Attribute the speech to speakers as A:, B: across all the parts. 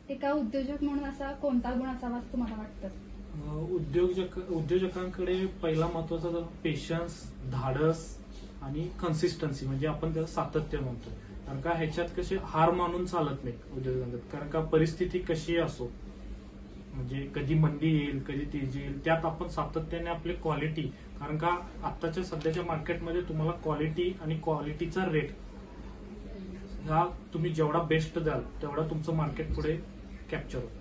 A: एका उद्योजक म्हणून असा कोणता गुण असावा असं तुम्हाला वाटतं?
B: उद्योजकांकडे पहिला महत्वाचा तर पेशन्स, धाडस आणि कन्सिस्टन्सी, म्हणजे आपण त्याला सातत्य म्हणतो. कारण का ह्याच्यात कसे हार मानून चालत नाही उद्योजकांत. कारण का परिस्थिती कशी असो, म्हणजे कधी मंदी येईल कधी तेजी येईल, त्यात आपण सातत्याने आपली क्वालिटी, कारण का आत्ताच्या सध्याच्या मार्केटमध्ये तुम्हाला क्वालिटी आणि क्वालिटीचा रेट ह्या तुम्ही जेवढा बेस्ट द्याल तेवढा तुमचं मार्केट पुढे कॅप्चर होतं.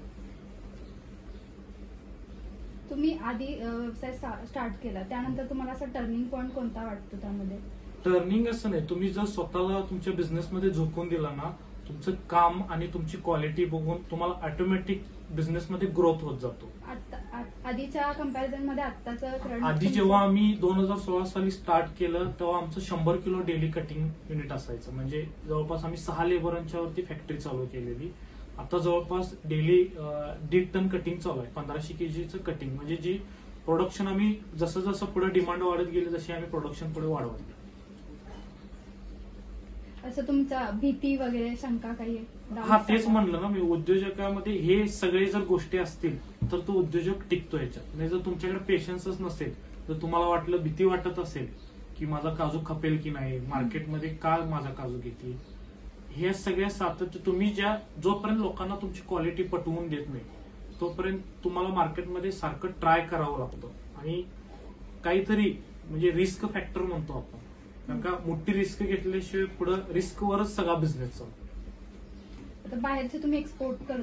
A: तुम्ही आधी व्यवसाय स्टार्ट केला त्यानंतर तुम्हाला असा टर्निंग पॉईंट कोणता वाटतो त्यामध्ये?
B: टर्निंग असं नाही, तुम्ही जर स्वतःला तुमच्या बिझनेसमध्ये झोकून दिला ना, तुमचं काम आणि तुमची क्वालिटी बघून तुम्हाला ऑटोमॅटिक बिझनेसमध्ये ग्रोथ होत जातो.
A: आधीच्या कम्पॅरिझन मध्ये आत्ताचं
B: आधी जेव्हा आम्ही 2016 साली स्टार्ट केलं तेव्हा आमचं 100 किलो डेली कटिंग युनिट असायचं. म्हणजे जवळपास आम्ही 6 लेबरांच्या वरती फॅक्टरी चालू केलेली. आता जवळपास डेली 1.5 टन कटिंग चालू आहे, 1500 kgचं कटिंग. म्हणजे जी प्रोडक्शन आम्ही जसं जसं पुढे डिमांड वाढत गेली तशी आम्ही प्रोडक्शन पुढे वाढवत गेलो.
A: असं तुमचा भीती वगैरे शंका काही?
B: हा, तेच म्हणलं ना मी, उद्योजकामध्ये हे सगळे जर गोष्टी असतील तर तो उद्योजक टिकतो याच्यात. नाही जर तुमच्याकडे पेशन्सच नसेल, जर तुम्हाला वाटलं, भीती वाटत असेल की माझा काजू खपेल की नाही, मार्केटमध्ये का माझा काजू घेतील, हे सगळ्या सातत्य तुम्ही जोपर्यंत लोकांना तुमची क्वालिटी पटवून देत नाही तोपर्यंत तुम्हाला मार्केटमध्ये सारखं ट्राय करावं लागतं. आणि काहीतरी म्हणजे रिस्क फॅक्टर म्हणतो आपण, कारण का मोठी रिस्क घेतल्याशिवाय पुढे रिस्कवरच सगळा बिझनेस चालतो.
A: बाहेरचे तुम्ही एक्सपोर्ट करता